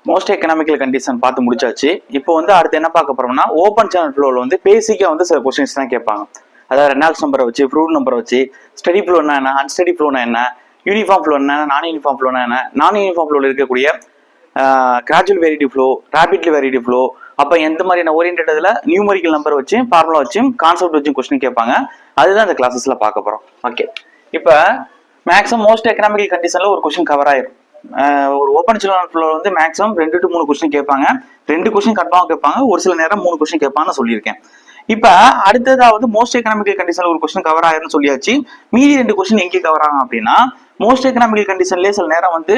Most economical condition பார்த்து முடிச்சாச்சு. இப்போ வந்து அடுத்து என்ன பார்க்க போறோம்னா ஓப்பன் சேனல் ஃப்ளோவில் வந்து பேசிக்காக வந்து சில கொஸ்டின்ஸ் தான் கேட்பாங்க. அதாவது ரெனால்ட்ஸ் நம்பரை வச்சு, ஃப்ரூட் நம்பரை வச்சு, ஸ்டடி ஃப்ளோனா என்ன, அன்ஸ்டடி ஃப்ளோனா என்ன, யூனிஃபார்ம் ஃப்ளோ என்ன, நான் யூனிஃபார்ம் ஃப்ளோனா என்ன, நான் யூனிஃபார்ம் ஃப்ளோவில் இருக்கக்கூடிய கிராஜுவல் வேரிட்டி ஃப்ளோ, ரேபிட்லி வேரிட்டி ஃப்ளோ, அப்போ எந்த மாதிரியான ஓரியன்டதில் நியூமரிக்கல் நம்பர் வச்சு, ஃபார்முலா வச்சு, கான்செப்ட் வச்சு கொஸ்டின் கேட்பாங்க. அதுதான் இந்த கிளாஸஸ்ல பார்க்க போறோம். ஓகே, இப்போ மேக்ஸிமம் மோஸ்ட் எக்கனாமிக்கல் கண்டிஷன்ல ஒரு கொஸ்டின் கவர் ஆயிரும். ஒரு ஓப்பன் சேனல் ஃப்ளோ வந்து மேக்ஸிமம் 2 to 3 கொஸ்டின் கேட்பாங்க. 2 கொஸ்டின் கன்ஃபார்ம் கேட்பாங்க, ஒரு சில நேரம் 3 கொஸ்டின் கேட்பாங்கன்னு சொல்லியிருக்கேன். இப்ப அடுத்ததாவது மோஸ்ட் எக்கனாமிக்கல் கண்டிஷன்ல ஒரு கொஸ்டின் கவர் ஆயிரும்னு சொல்லியாச்சு. மீதி 2 கொஸ்டின் எங்கே கவர் ஆகும் அப்படின்னா மோஸ்ட் எக்கனாமிக்கல் கண்டிஷன்லேயே சில நேரம் வந்து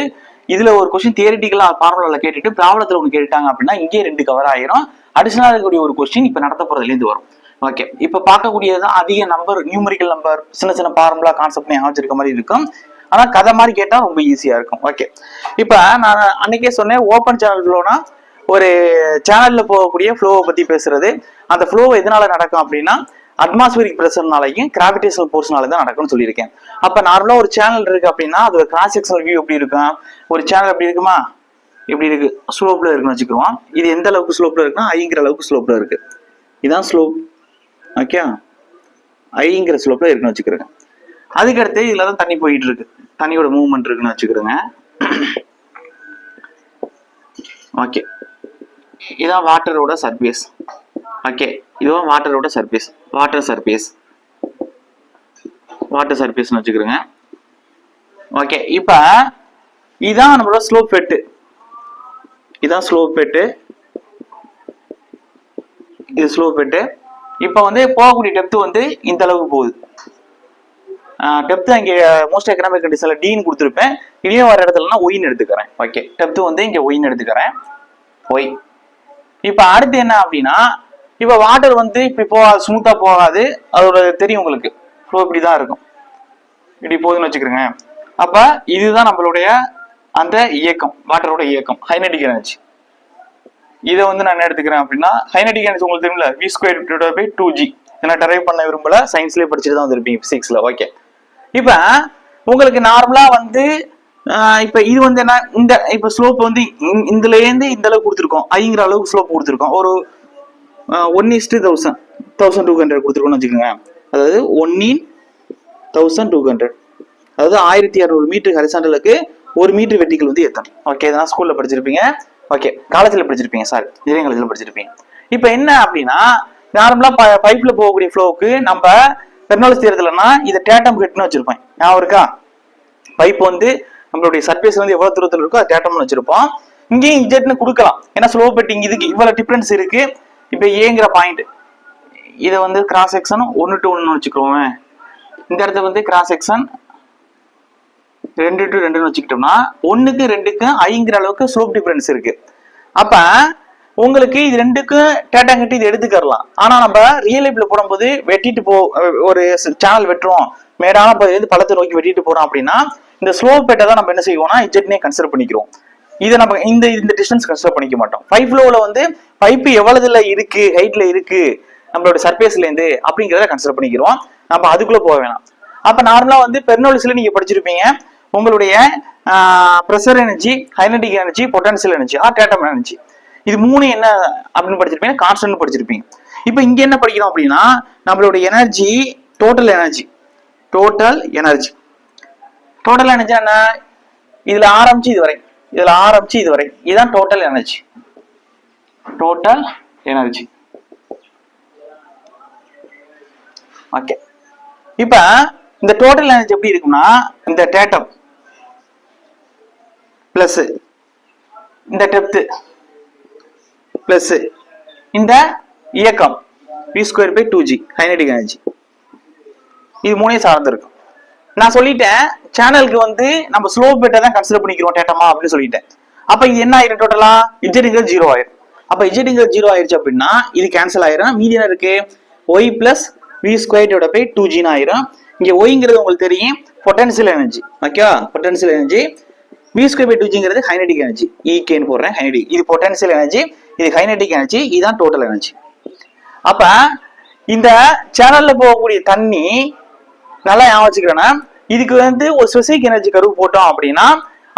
இதுல ஒரு கொஸ்டின் தியரிட்டிக்கலா ஃபார்முலால கேட்டுட்டு ப்ராப்ளத்துல ஒன்று கேட்டாங்க அப்படின்னா இங்கே 2 கவர் ஆயிரும். அடிஷனலா இருக்கக்கூடிய ஒரு கொஸ்டின் இப்ப நடத்த போறதுலேருந்து வரும். ஓகே, இப்ப பார்க்கக்கூடியதான் அதிக நம்பர், நியூமரிக்கல் நம்பர், சின்ன சின்ன ஃபார்முலா கான்செப்ட் ஞாபகம் மாதிரி இருக்கும். ஆனா கதை மாதிரி கேட்டா ரொம்ப ஈஸியா இருக்கும். ஓகே, இப்ப நான் அன்னைக்கே சொன்னேன் ஓப்பன் சேனல் ஃப்ளோனா ஒரு சேனல்ல போகக்கூடிய ஃப்ளோவை பத்தி பேசுறது. அந்த ஃப்ளோ எதனால நடக்கும் அப்படின்னா அட்மாஸ்பியரிக் பிரஷர்னாலையும் கிராவிடேஷனல் போர்ஸ்னால தான் நடக்கும்னு சொல்லியிருக்கேன். அப்ப நார்மலா ஒரு சேனல் இருக்கு அப்படின்னா அது ஒரு கிராஸ் செக்ஷனல் வியூ எப்படி இருக்கும்? ஒரு சேனல் எப்படி இருக்குமா, எப்படி இருக்கு, ஸ்லோப்ல இருக்குன்னு வச்சுக்குவோம். இது எந்த அளவுக்கு ஸ்லோப்ல இருக்குன்னா ஐங்கிற அளவுக்கு ஸ்லோப்ல இருக்கு. இதான் ஸ்லோப். ஓகே, ஐங்கிற ஸ்லோப்ல இருக்குன்னு வச்சுக்கிறேங்க. அதுக்கடுத்து இதுல தான் தண்ணி போயிட்டு இருக்கு, தண்ணியோட மூவ்மெண்ட் இருக்குன்னு வச்சுக்கிறேங்க. ஓகே, இதான் வாட்டரோட சர்ஃபேஸ். ஓகே, இதுதான் வாட்டரோட சர்ஃபேஸ், வாட்டர் சர்ஃபேஸ் வச்சுக்கிறேங்க. ஓகே, இப்ப இதான் நம்மளோட ஸ்லோப் வெட்டு. இதான் ஸ்லோப் வெட்டு, இது ஸ்லோப் வெட்டு. இப்ப வந்து போகக்கூடிய டெப்த் வந்து இந்த அளவுக்கு போகுது. டெப்த் இங்கே மோஸ்ட் எக்கனாமிக் கண்டிஷன்ல டீன்னு கொடுத்துருப்பேன். இதே வர இடத்துலனா ஒய்ன்னு எடுத்துக்கிறேன். ஓகே, டெப்த் வந்து இங்க ஒய்ன்னு எடுத்துக்கிறேன், ஒய். இப்ப அடுத்து என்ன அப்படின்னா இப்ப வாட்டர் வந்து இப்படி போகாது, ஸ்மூத்தா போகாது. அதோட தெரியும் உங்களுக்கு, ஃப்ளோ இப்படிதான் இருக்கும், இப்படி போகுதுன்னு வச்சுக்கிறேங்க. அப்ப இதுதான் நம்மளுடைய அந்த இயக்கம், வாட்டரோட இயக்கம், கைனடிக் எனர்ஜி. இதை வந்து நான் என்ன எடுத்துக்கிறேன் அப்படின்னா கைனடிக் எனர்ஜி உங்களுக்கு தெரியும்ல, v²/2g. நான் டெரைவ் பண்ண விரும்பல, சயின்ஸ்லயே படிச்சுட்டு தான் வந்திருப்பீங்க, பிசிக்ஸ்ல. ஓகே, இப்ப உங்களுக்கு நார்மலா வந்து இப்ப இது வந்து என்ன, இந்த இப்ப ஸ்லோப் வந்து இதுல இருந்து இந்த அளவுக்கு கொடுத்துருக்கோம், ஐங்கிற அளவுக்கு ஸ்லோப் கொடுத்துருக்கோம். ஒரு 1:1000, 1200 கொடுத்துருக்கோம்னு வச்சுக்கோங்க. அதாவது 1:1200, அதாவது 1200 மீட்டர் ஹரிசாண்டலுக்கு 1 மீட்டர் வெர்டிகல் வந்து எத்தனை. ஓகே, இதெல்லாம் ஸ்கூல்ல படிச்சிருப்பீங்க. ஓகே, காலேஜ்ல படிச்சிருப்பீங்க, சாரி இன்ஜினியரிங் காலேஜ்ல படிச்சிருப்பீங்க. இப்ப என்ன அப்படின்னா நார்மலா பைப்ல போகக்கூடிய ஃப்ளோவுக்கு நம்ம பெர்னாலிஸ் தியரத்துலன்னா இதை டேட்டம் ஹெட்னு வச்சிருப்பேன், ஞாபகம் இருக்கா? பைப் வந்து நம்மளுடைய சர்ஃபேஸ் வந்து எவ்வளவு தூரத்தில் இருக்கோ அது டேட்டம்னு வச்சிருப்போம். இங்கேயும் இஜெட்னு கொடுக்கலாம், ஏன்னா ஸ்லோ பெட்டிங் இதுக்கு இவ்வளவு டிஃபரன்ஸ் இருக்கு. இப்ப ஏங்கிற பாயிண்ட் இதை வந்து கிராஸ் செக்ஷன் 1 to 1 வச்சுக்கிறோம். இந்த இடத்துல வந்து கிராஸ் செக்ஷன் 2 to 2 வச்சுக்கிட்டோம்னா 1க்கு 2க்கும் ஐங்கிற அளவுக்கு ஸ்லோப் டிஃபரன்ஸ் இருக்கு. அப்ப உங்களுக்கு இது 2க்கும் டேட்டா கட்டி இது எடுத்துக்கலாம். ஆனா நம்ம ரியல் லைஃப்ல போடும்போது வெட்டிட்டு ஒரு சேனல் வெட்டுறோம், மேடான பகுதியிலிருந்து பள்ளத்தை நோக்கி வெட்டிட்டு போறோம் அப்படின்னா இந்த ஸ்லோப் பேட்டை தான் நம்ம என்ன செய்வோம்னா இஜெட்னே கன்சிடர் பண்ணிக்கிறோம். இதை நம்ம இந்த டிஸ்டன்ஸ் கன்சிடர் பண்ணிக்க மாட்டோம். பைப் ஃப்ளோல வந்து பைப்பு எவ்வளவுல இருக்கு, ஹைட்ல இருக்கு நம்மளோட சர்ஃபேஸ்ல இருந்து அப்படிங்கிறத கன்சிடர் பண்ணிக்கிறோம். நம்ம அதுக்குள்ள போக வேணாம். அப்ப நார்மலா வந்து பெர்னாலிஸ்ல நீங்க படிச்சிருப்பீங்க, உங்களுடைய pressure energy, kinetic energy, potential energy, datum energy, இது 3 என்ன அப்படின்னு படிச்சிருப்பீங்க, கான்ஸ்டன்ட் படிச்சிருப்பீங்க. இப்ப இங்க என்ன படிக்கிறோம் அப்படின்னா நம்மளுடைய எனர்ஜி, டோட்டல் எனர்ஜி என்ன, இதுல ஆரம்பிச்சு இது வரை, இதுதான் டோட்டல் எனர்ஜி. ஓகே, இப்ப இந்த டோட்டல் எனர்ஜி எப்படி இருக்குன்னா இந்த டேட்டம் பிளஸ் இந்த டெப்த் பிளஸ் இந்த இயக்கம் v²/2g கைனடிக் எனர்ஜி, இது 3 சார்ந்து இருக்கும். நான் சொல்லிட்டேன் சேனலுக்கு வந்து நம்ம ஸ்லோப் பெட்டை தான் கன்சிடர் பண்ணிக்கிறோம் டேட்டமா அப்படின்னு சொல்லிட்டேன். அப்ப இது என்ன ஆயிரும், டோட்டலா இஜெட்ங்கிறது 0 ஆயிரும். அப்ப இஜெட்ங்கிறது 0 ஆயிருச்சு அப்படின்னா இது கேன்சல் ஆயிரும். மீதி என்ன இருக்கு, y + v²/2g ஆயிரும். இங்க ஒய்ங்கிறது உங்களுக்கு தெரியும் potential energy. Okay, potential energy, v²/2gங்கிறது கைனடிக் எனர்ஜி, ஈகேன்னு போடுறேன். கைனடிக், இது பொட்டன்சியல் எனர்ஜி, இது கைனடிக் எனர்ஜி, இதுதான் டோட்டல் எனர்ஜி. அப்ப இந்த சேனல்ல போகக்கூடிய தண்ணி நல்லா ஞாபகம் வச்சுக்கிறேன்னா இதுக்கு வந்து ஒரு ஸ்பெசிபிக் எனர்ஜி கர்வ் போட்டோம் அப்படின்னா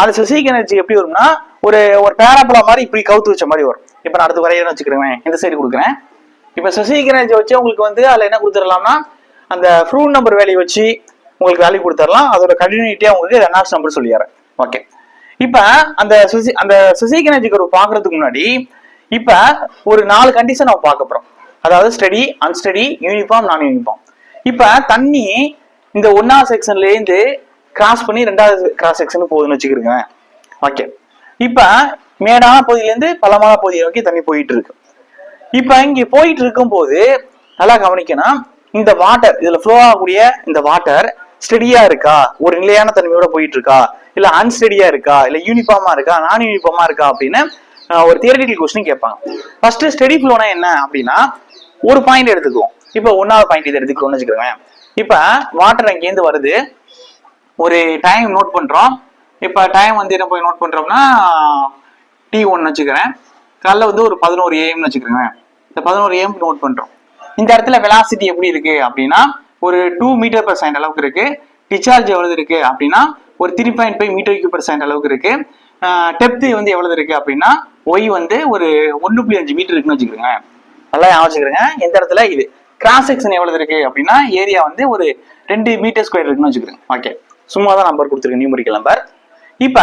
அந்த ஸ்பெசிபிக் எனர்ஜி எப்படி வரும்னா ஒரு ஒரு பேராபோலா மாதிரி இப்படி கவுத்து வச்ச மாதிரி வரும். இப்ப நான் அடுத்து வரையன்னு வச்சுக்கிறேன், இந்த சைடு கொடுக்குறேன். இப்ப ஸ்பெசிபிக் எனர்ஜி வச்சு உங்களுக்கு வந்து அதுல என்ன கொடுத்துடலாம்னா அந்த ஃப்ரூட் நம்பர் வேல்யூ வச்சு உங்களுக்கு வேல்யூ கொடுத்துடலாம். அதோட கண்டினியூட்டியா உங்களுக்கு ரெனால்ட்ஸ் நம்பர் சொல்லிடுறேன். ஓகே, இப்ப அந்த ஸ்பெசிபிக் எனர்ஜி கர்வ் பாக்குறதுக்கு முன்னாடி இப்ப ஒரு 4 கண்டிஷன் நம்ம பார்க்க போறோம். அதாவது ஸ்டெடி, அன்ஸ்டெடி, யூனிஃபார்ம், நான் யூனிஃபார்ம். இப்ப தண்ணி இந்த 1வது செக்ஷன்ல இருந்து கிராஸ் பண்ணி 2வது கிராஸ் செக்ஷனுக்கு போகுதுன்னு வச்சுக்கிறேங்க. ஓகே, இப்ப மேடான பகுதியில இருந்து பள்ளமான பகுதியை நோக்கி தண்ணி போயிட்டு இருக்கு. இப்ப இங்க போயிட்டு இருக்கும் போது நல்லா கவனிக்கணும், இந்த வாட்டர் இதுல ஃப்ளோ ஆகக்கூடிய இந்த வாட்டர் ஸ்டெடியா இருக்கா, ஒரு நிலையான தன்மையோட போயிட்டு இருக்கா, இல்ல அன்ஸ்டெடியா இருக்கா, இல்ல யூனிஃபார்மா இருக்கா, நான் யூனிஃபார்மா இருக்கா அப்படின்னு ஒரு தியரிட்டிக்கல் கொஸ்டின் கேட்பாங்க. ஃபர்ஸ்ட் ஸ்டெடி ஃப்ளோனா என்ன அப்படின்னா ஒரு பாயிண்ட் எடுத்துக்குவோம். இப்ப 1வது பாயிண்ட் இதை எடுத்துக்கோன்னு வச்சுக்கோங்க. இப்ப வாட்டர் அங்கேருந்து வருது, ஒரு டைம் நோட் பண்றோம். இப்ப டைம் வந்து என்ன போய் நோட் பண்றோம்னா T1 வச்சுக்கிறேன். காலைல வந்து ஒரு 11 AM வச்சுக்கிறேங்க. இந்த 11 AM நோட் பண்றோம். இந்த இடத்துல வெலாசிட்டி எப்படி இருக்கு அப்படின்னா ஒரு 2 மீட்டர்/செகண்ட் அளவுக்கு இருக்கு. டிசார்ஜ் எவ்வளவு இருக்கு அப்படின்னா ஒரு 3.5 மீட்டர்/செகண்ட் அளவுக்கு இருக்கு. டெப்த் வந்து எவ்வளவு இருக்கு அப்படின்னா ஒய் வந்து ஒரு 1.5 மீட்டர் இருக்குன்னு வச்சுக்கிறேங்க. நல்லா யோசிச்சுக்கிறேங்க. எந்த இடத்துல இது கிராஸ் செக்ஷன் எவ்வளவு இருக்கு அப்படின்னா ஏரியா வந்து ஒரு 2 மீட்டர் ஸ்கொயர் இருக்குன்னு வச்சுக்கிறேன். ஓகே, சும்மா தான் நம்பர் கொடுத்துருக்கேன், நியூமரிக்கல் நம்பர். இப்ப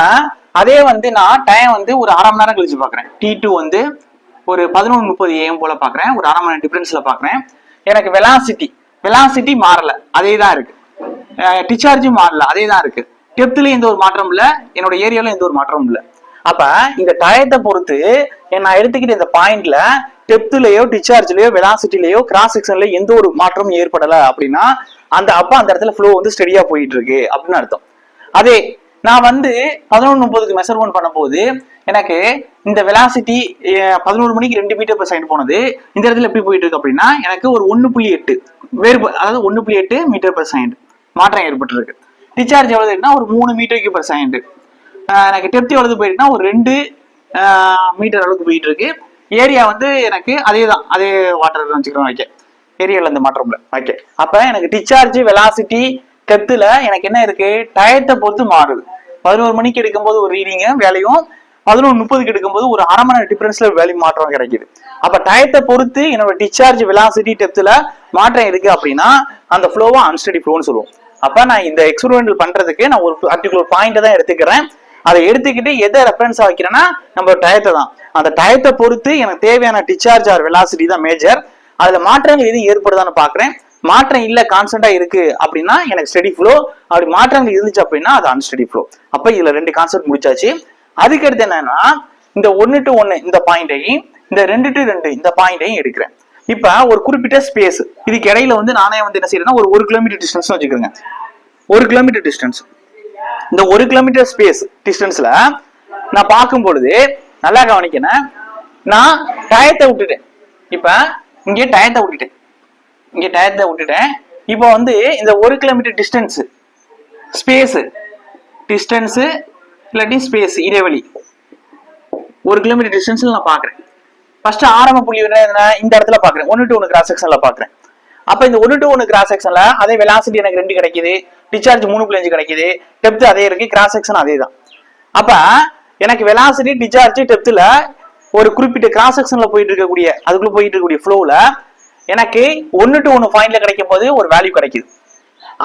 அதே வந்து நான் டைம் வந்து ஒரு அரை மணி நேரம் கழிச்சு பாக்குறேன். T2 வந்து ஒரு 11:30 AM போல பாக்குறேன், ஒரு அரை மணி நேரம் டிஃபரன்ஸ்ல பாக்குறேன். எனக்கு வெலாசிட்டி மாறல, அதே தான் இருக்கு. டிசார்ஜும் மாறல, அதே தான் இருக்கு. டெப்த்லயும் எந்த ஒரு மாற்றம் இல்ல, என்னோட ஏரியால எந்த ஒரு மாற்றமும் இல்ல. அப்ப இந்த டயத்தை பொறுத்து நான் எடுத்துக்கிட்ட இந்த பாயிண்ட்ல டெப்த்லயோ டிசார்ஜ்லயோ வெலாசிட்டிலயோ கிராஸ் செக்ஷன்லயோ எந்த ஒரு மாற்றமும் ஏற்படல அப்படின்னா அந்த இடத்துல ஃப்ளோ வந்து ஸ்டெடியா போயிட்டு இருக்கு அப்படின்னு அர்த்தம். அதே நான் வந்து 11:30க்கு மெஷர்மெண்ட் பண்ண போது எனக்கு இந்த வெலாசிட்டி 11 மணிக்கு 2 மீட்டர்/செகண்ட் போனது இந்த இடத்துல எப்படி போயிட்டு இருக்கு அப்படின்னா எனக்கு ஒரு 1.8 அதாவது 1.8 மீட்டர்/செகண்ட் மாற்றம் ஏற்பட்டு இருக்கு. டிசார்ஜ் எவ்வளவு இருக்குன்னா ஒரு 3 மீட்டர்/செகண்ட். எனக்கு டெப்த் எவ்வளவு போயிருக்குன்னா ஒரு 2 மீட்டர் அளவுக்கு போயிட்டு இருக்கு. ஏரியா வந்து எனக்கு அதே தான், அதே வாட்டர் வச்சுக்கிறோம். ஓகே, ஏரியால இந்த மாற்றம் இல்லை. ஓகே, அப்ப எனக்கு டிசார்ஜ் வெலாசிட்டி டெப்த்ல எனக்கு என்ன இருக்கு, டயத்தை பொறுத்து மாறுது. 11 மணிக்கு எடுக்கும்போது ஒரு ரீடிங் வேலையும் 11:30க்கு எடுக்கும்போது ஒரு அரை மணி நேரம் டிஃபரன்ஸ்ல வேல்யூ மாற்றம் கிடைக்குது. அப்ப டயத்தை பொறுத்து என்னோட டிசார்ஜ் வெலாசிட்டி டெப்த்ல மாற்றம் இருக்கு அப்படின்னா அந்த ஃப்ளோவா அன்ஸ்டெடி ஃப்ளோன்னு சொல்லுவோம். அப்ப நான் இந்த எக்ஸ்பெரிமெண்டல் பண்றதுக்கு நான் ஒரு பர்டிகுலர் பாயிண்ட் தான் எடுத்துக்கிறேன். அதை எடுத்துக்கிட்டு எதை ரெஃபரன்ஸா வைக்கிறேன்னா நம்ம டயத்தை தான். அந்த டயத்தை பொறுத்து எனக்கு தேவையான டிசார்ஜ் ஆர் வெலாசிட்டி தான் மேஜர். அதுல மாற்றங்கள் எதுவும் ஏற்படுதான்னு பாக்குறேன். மாற்றம் இல்ல, கான்ஸ்டன்டா இருக்கு அப்படின்னா எனக்கு ஸ்டெடி ஃப்ளோ. அப்படி மாற்றங்கள் இருந்துச்சு அப்படின்னா அது அன்ஸ்டெடி ஃப்ளோ. அப்ப இதுல 2 கான்செப்ட் முடிச்சாச்சு. அதுக்கடுத்து என்னன்னா இந்த 1 to 1 இந்த பாயிண்டையும் இந்த 2 to 2 இந்த பாயிண்டையும் எடுக்கிறேன். இப்ப ஒரு குறிப்பிட்ட ஸ்பேஸ் இதுக்கு இடையில வந்து நானே வந்து என்ன செய்யறேன்னா ஒரு 1 கிலோமீட்டர் டிஸ்டன்ஸ் வச்சுக்கிறேங்க. 1 kilometre distance. இந்த 1 கிலோமீட்டர் ஸ்பேஸ் டிஸ்டன்ஸ்ல நான் பார்க்கும் பொழுது நல்லா கவனிக்கணும், நான் டயத்தை விட்டுட்டேன். இப்ப இங்கே டயத்தை விட்டுட்டேன். இப்போ வந்து இந்த 1 கிலோமீட்டர் டிஸ்டன்ஸ் ஸ்பேஸ் இல்லாட்டி ஸ்பேஸ் இடைவெளி 1 கிலோமீட்டர் டிஸ்டன்ஸ்ல நான் பாக்குறேன். ஃபர்ஸ்ட் ஆரம்ப புள்ளி இந்த இடத்துல பாக்குறேன், 1 to 1 கிராஸ் செக்ஷன்ல பாக்குறேன். அப்ப இந்த 1 to 1 கிராஸ் செக்ஷன்ல அதே வெலாசிட்டி எனக்கு 2 கிடைக்குது, டிசார்ஜ் 3.5 கிடைக்குது, டெப்த் அதே இருக்கு, கிராஸ் செக்ஷன் அதே தான். அப்ப எனக்கு வெலாசிட்டி டிசார்ஜ் டெப்த்ல ஒரு குறிப்பிட்ட கிராஸ் செக்ஷன்ல போயிட்டு இருக்கக்கூடிய ஃப்ளோல எனக்கு 1 to 1 பாயிண்ட்ல கிடைக்கும் போது ஒரு வேல்யூ கிடைக்குது.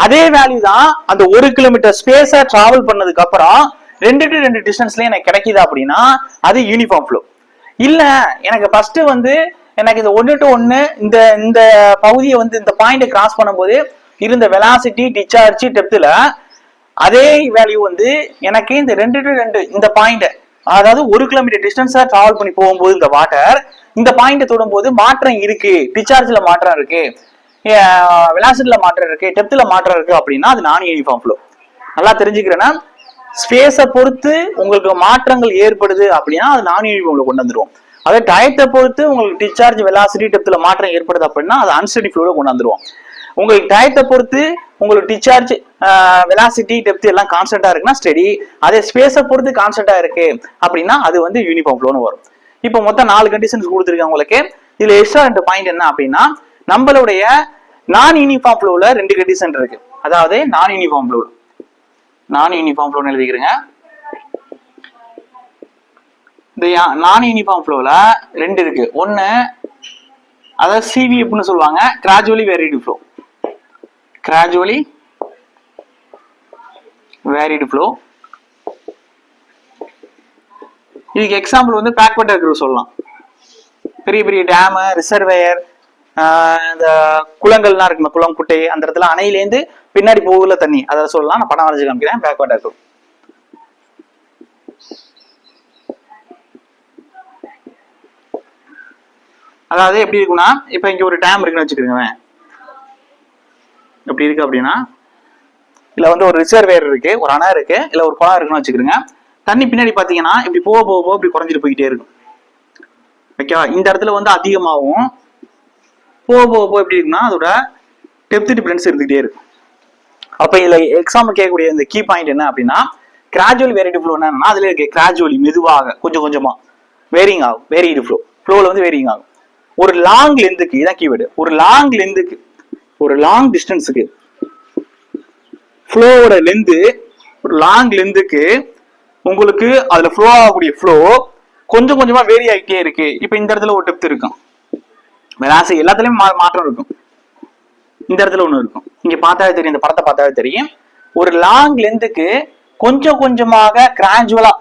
அதே வேல்யூ தான் அந்த 1 கிலோமீட்டர் ஸ்பேஸ டிராவல் பண்ணதுக்கு அப்புறம் 2 to 2 டிஸ்டன்ஸ்ல எனக்கு கிடைக்குது அப்படின்னா அது யூனிஃபார்ம் ஃப்ளோ. இல்ல எனக்கு ஃபர்ஸ்ட் வந்து எனக்கு இந்த 1 to 1 இந்த பகுதியை வந்து இந்த பாயிண்ட் கிராஸ் பண்ணும்போது இருந்த வெலாசிட்டி டிசார்ஜ் டெப்த்ல அதே வேல்யூ வந்து எனக்கு இந்த 2 to 2 இந்த பாயிண்ட், அதாவது 1 கிலோமீட்டர் டிஸ்டன்ஸா டிராவல் பண்ணி போகும்போது இந்த வாட்டர் இந்த பாயிண்ட் தொடும் போது மாற்றம் இருக்கு, டிசார்ஜ்ல மாற்றம் இருக்கு, வெலாசிட்டில மாற்றம் இருக்கு, டெப்த்ல மாற்றம் இருக்கு அப்படின்னா அது நான் யூனிஃபார்ம் ஃப்ளோ. நல்லா தெரிஞ்சுக்கிறேன்னா ஸ்பேஸை பொறுத்து உங்களுக்கு மாற்றங்கள் ஏற்படுது அப்படின்னா அது நான் யூனிஃபார்ம் ஃப்ளோ கொண்டு வந்துருவோம். அதே டயத்தை பொறுத்து உங்களுக்கு டிசார்ஜ் வெலாசிட்டி டெப்த்ல மாற்றம் ஏற்படுது அப்படின்னா அது அன்ஸ்டெடி ஃப்ளோல கொண்டு வந்துருவோம். உங்களுக்கு டயத்தை பொறுத்து உங்களுக்கு டிசார்ஜ் வெலாசிட்டி டெப்த் எல்லாம் கான்ஸ்டன்டா இருக்குன்னா ஸ்டெடி, அதே ஸ்பேஸை பொறுத்து கான்ஸ்டன்டா இருக்கு அப்படின்னா அது வந்து யூனிஃபார்ம் ஃப்ளோன்னு வரும். இப்போ மொத்தம் 4 கண்டிஷன்ஸ் கொடுத்துருக்கேன் உங்களுக்கு. இதுல எக்ஸ்ட்ரா 2 பாயிண்ட் என்ன அப்படின்னா நம்மளுடைய நான் யூனிஃபார்ம் ஃப்ளோல 2 கண்டிஷன் இருக்கு. அதாவது நான் யூனிஃபார்ம் ஃப்ளோன்னு எழுதிக்கிறேங்க. இந்த நான் யூனிஃபார்ம் ஃப்ளோல ரெண்டு இருக்கு. ஒன்னு அதாவது சிவி அப்படின்னு சொல்லுவாங்க, gradually varied flow. Gradually varied flow. இதுக்கு எக்ஸாம்பிள் வந்து பேக்வாட்டர் கர்வ் சொல்லலாம். பெரிய பெரிய டேம், ரிசர்வேயர், இந்த குளங்கள்லாம் இருக்குமா, குளம் குட்டை, அந்த இடத்துல அணையிலேருந்து பின்னாடி போகல தண்ணி, அதை சொல்லலாம். நான் படம் வரைஞ்சு காமிக்கிறேன். பேக்வாட்டர் கர்வ். அதாவது எப்படி இருக்குன்னா, இப்ப இங்க ஒரு டேம் இருக்குன்னு வச்சுக்கோங்க. எப்படி இருக்கு அப்படின்னா, இல்ல வந்து ஒரு ரிசர்வேயர் இருக்கு, ஒரு அணை இருக்கு, இல்ல ஒரு குளம் இருக்குன்னு வச்சுக்கிறேங்க. தண்ணி பின்னாடி பாத்தீங்கன்னா இப்படி போக போக போக இப்படி குறைஞ்சிட்டு போய்கிட்டே இருக்கும். ஓகேவா? இந்த இடத்துல வந்து அதிகமாகவும் போக போக போக எப்படி இருக்குன்னா அதோட டெப்த் டிஃபரன்ஸ் இருந்துகிட்டே இருக்கும். அப்ப இதுல எக்ஸாம் கேட்கக்கூடிய இந்த கீ பாயிண்ட் என்ன அப்படின்னா, கிராஜுவல் வேரிடு ஃப்ளோ என்னன்னா, அதுல இருக்கு கிராஜுவலி மெதுவாக கொஞ்சம் கொஞ்சமா வேரிங் ஆகும். வேரிடு ஃப்ளோ, ஃப்ளோல வந்து வேரிங் ஆகும். ஒரு லாங் லென்த்துக்கு, இதான் கீவேர்டு, ஒரு லாங் லென்த்துக்கு, ஒரு லாங் டிஸ்டன்ஸுக்கு ஃப்ளோவோட லென்த்து, ஒரு லாங் லென்த்துக்கு உங்களுக்கு அதுல ஃப்ளோ ஆகக்கூடிய ஃப்ளோ கொஞ்சம் கொஞ்சமா வேரி ஆகிட்டே இருக்கு. இப்ப இந்த இடத்துல ஒரு டெப்த் இருக்கும், வெலாசிட்டி எல்லாத்துலயும் மாற்றம் இருக்கும். இந்த இடத்துல ஒண்ணு இருக்கும், இங்க பார்த்தாவே தெரியும், இந்த படத்தை பார்த்தாவே தெரியும். ஒரு லாங் லென்த்துக்கு கொஞ்சம் கொஞ்சமாக கிராஜுவலா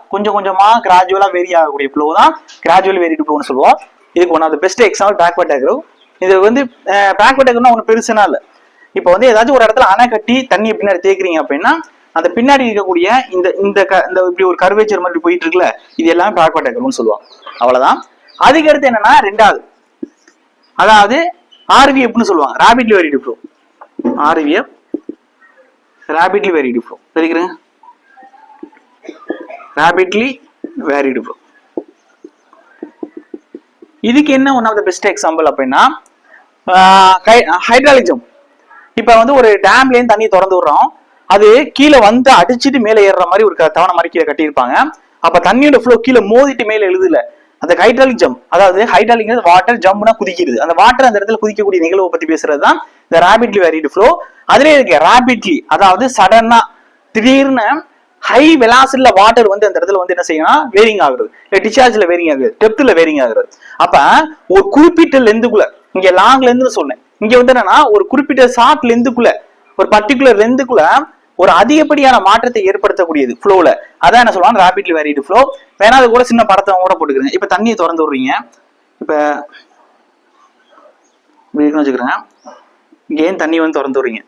கிராஜுவலா வேரி ஆகக்கூடிய ஃப்ளோ தான் கிராஜுவல் வேரிடு ஃப்ளோன்னு சொல்லுவோம். இதுக்கு one of the best example backwater curve. இது வந்து பேக்வாட்டர் கர்வ்னா ஒன்றும் பெருசுனா இல்லை. இப்போ வந்து ஏதாச்சும் ஒரு இடத்துல அணை கட்டி தண்ணியை பின்னாடி தேய்க்கிறீங்க அப்படின்னா அந்த பின்னாடி இருக்கக்கூடிய இந்த இந்த இப்படி ஒரு கர்வேச்சர் மாதிரி போயிட்டு இருக்குல்ல, இது எல்லாமே பேக்வாட்டர் கர்வ்னு சொல்லுவாங்க. அவ்வளவுதான். அதுக்கு அடுத்து என்னன்னா ரெண்டாவது, அதாவது ஆர்விஎஃப்னு சொல்லுவாங்க, ரேபிட்லி வேரிடு ஃப்ளோ. ஆர்விஎஃப், ரேபிட்லி வேரிடு ஃப்ளோ. தெரியுங்க, ரேபிட்லி வேரிடு ஃப்ளோ. இதுக்கு என்ன one of the best example அப்படின்னா ஹைட்ராலிக் ஜம்ப். இப்ப வந்து ஒரு டேம்ல இருந்து தண்ணி திறந்து விடுறோம், அது கீழே வந்து அடிச்சுட்டு மேலே ஏறுற மாதிரி ஒரு தவணை மாதிரி கீழே கட்டியிருப்பாங்க. அப்ப தண்ணியோட ஃப்ளோ கீழே மோதிட்டு மேலே எழுதுல, அந்த ஹைட்ராலிக் ஜம்ப். அதாவது ஹைட்ராலிக் வாட்டர் ஜம்ப்னா குதிக்கிறது, அந்த வாட்டர் அந்த இடத்துல குதிக்கக்கூடிய நிகழ்வை பத்தி பேசுறது தான் இந்த ரேபிட்லி வேரிடு ஃப்ளோ. அதுலயே இருக்கு ரேபிட்லி, அதாவது சடனா திடீர்னு ஹை வெலாசிட்டில வாட்டர் வந்து அந்த இடத்துல வந்து என்ன செய்யணும், வேரிங் ஆகுறது, டிஸ்சார்ஜ்ல வேரிங் ஆகுது, டெப்த்ல வேரிங் ஆகுறது. அப்ப ஒரு குறிப்பிட்ட லென்த்துக்குள்ள, இங்க லாங் லென்த்னு சொன்னேன், இங்க வந்து என்னன்னா ஒரு குறிப்பிட்ட ஷார்ட் லென்த்துக்குள்ள, ஒரு பர்டிகுலர் லென்த்துக்குள்ள ஒரு அதிகப்படியான மாற்றத்தை ஏற்படுத்தக்கூடியது ஃப்ளோல, அதான் என்ன சொல்லுவாங்க ரேபிட்லி வேரிடு ஃப்ளோ. வேணா அது கூட சின்ன படத்தை கூட போட்டுக்கிறேன். இப்ப தண்ணியை திறந்து விடுறீங்க, இப்ப வச்சுக்கிறேன், இங்கேயும் தண்ணி வந்து திறந்து விடுறீங்க,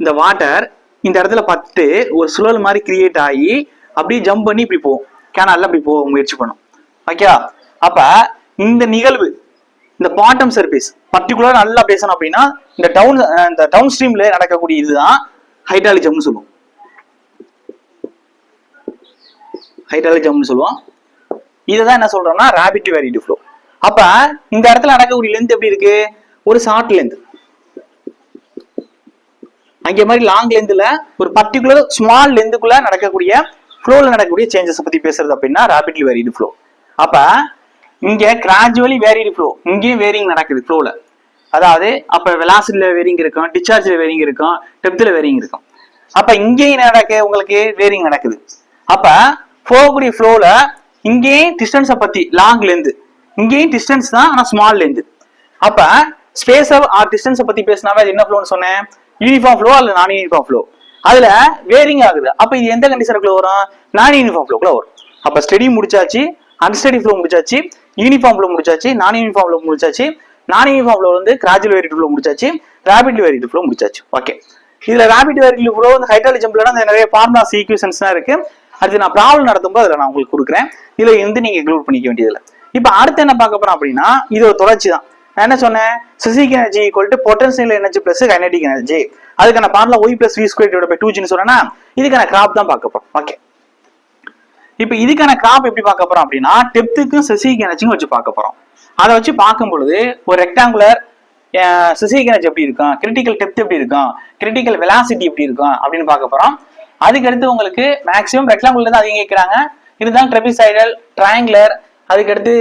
இந்த வாட்டர் இந்த இடத்துல பட்டு ஒரு சுழல் மாதிரி கிரியேட் ஆகி அப்படியே ஜம்ப் பண்ணி இப்படி போகும், கேனால்ல அப்படி போக முயற்சி பண்ணும். ஓகே, அப்ப இந்த நிகழ்வு இந்த பாட்டம் சர்ஃபேஸ் பர்டிகுலரா நல்லா பேசணும் அப்படின்னா இந்த டவுன் ஸ்ட்ரீம்ல நடக்கக்கூடிய இதுதான் ஹைட்ராலிக் ஜம்ப்னு சொல்லுவோம். ஹைட்ராலிக் ஜம்ப்னு சொல்லுவோம். இதுதான் என்ன சொல்றோம்னா ரேபிட்லி வேரிடு ஃப்ளோ. அப்ப இந்த இடத்துல நடக்கக்கூடிய லென்த் எப்படி இருக்கு, ஒரு ஷார்ட் லென்த். அங்கே மாதிரி லாங் லென்த்ல ஒரு பர்டிகுலர் ஸ்மால் லென்த்துக்குள்ள நடக்கக்கூடிய ஃப்ளோல நடக்கக்கூடிய சேஞ்சஸ் பத்தி பேசுறது அப்படின்னா ரேபிட்லி வேரிடு ஃப்ளோ. அப்ப இங்க கிராஜுவலி வேரிடு ஃப்ளோ, இங்கேயும் வேரிங் நடக்குது ஃப்ளோல. அதாவது அப்ப வெலாசிட்டில வேரிங் இருக்கும், டிஸ்சார்ஜ்ல வேரிங் இருக்கும், டெப்த்ல வேரிங் இருக்கும். அப்ப இங்கேயும் உங்களுக்கு வேரிங் நடக்குது. அப்ப போகக்கூடிய ஃப்ளோல இங்கேயும் டிஸ்டன்ஸை பத்தி லாங் லென்த், இங்கேயும் டிஸ்டன்ஸ் தான் ஆனா ஸ்மால் லென்த். அப்ப ஸ்பேஸ் ஆர் டிஸ்டன்ஸை பத்தி பேசினாவே அது என்ன ஃப்ளோன்னு சொன்னேன், யூனிஃபார்ம் ஃப்ளோ அல்லது நான் யூனிஃபார்ம் ஃப்ளோ. அதுல வேரிங் ஆகுது. அப்ப இது எந்த கண்டிஷனுக்குள்ள வரும், நான் யூனிஃபார்ம் ஃப்ளோக்குள்ள வரும். அப்ப ஸ்டடி முடிச்சாச்சு, அன்ஸ்டடி ஃப்ளோ முடிச்சாச்சு, யூனிஃபார்ம் ஃப்ளோ முடிச்சாச்சு, நான் யூனிஃபார்ம் ஃப்ளோ முடிச்சாச்சு, நான் யூனிஃபார்ம் ஃப்ளோ வந்து கிராஜுவல் வேரிடு ஃப்ளோ முடிச்சாச்சு, ரேபிட்லி வேரிடு ஃப்ளோ முடிச்சாச்சு. ஓகே, இதுல ரேபிட் வேரிடு ஃப்ளோ வந்து ஹைட்ராலிக் ஜம்ப்ல நிறைய ஃபார்முலாஸ் ஈக்குவேஷன்ஸ் தான் இருக்கு. அடுத்து நான் ப்ராப்ளம் நடத்தும்போது அதுல நான் உங்களுக்கு கொடுக்குறேன், இதுல இருந்து நீங்க இன்க்ளூட் பண்ணிக்க வேண்டியதில்லை. இப்ப அடுத்து என்ன பார்க்க போறோம் அப்படின்னா இது ஒரு தொடர்ச்சி தான். நான் என்ன சொன்னேன், specific energy equal to potential energy plus kinetic energy. அதுக்கான ஃபார்முலா y + v² / 2g சொன்னா இதுக்கான கிராப் தான் பார்க்க போறோம். ஓகே, இப்ப இதுக்கான கிராப் எப்படி பார்க்க போறோம் அப்படின்னா டெப்த்துக்கும் ஸ்பெசிபிக் எனர்ஜியும் வச்சு பார்க்க போறோம். அதை வச்சு பார்க்கும் பொழுது ஒரு ரெக்டாங்குலர் ஸ்பெசிபிக் எனர்ஜி எப்படி இருக்கும், கிரிட்டிக்கல் டெப்த் எப்படி இருக்கும், கிரிட்டிக்கல் வெலாசிட்டி எப்படி இருக்கும் அப்படின்னு பார்க்க போறோம். அதுக்கடுத்து உங்களுக்கு மேக்ஸிமம் ரெக்டாங்குலர் தான் அதிகம் கேட்கிறாங்க, இதுதான் ட்ரெபிசைடல், ட்ரையாங்குலர், அதுக்கடுத்து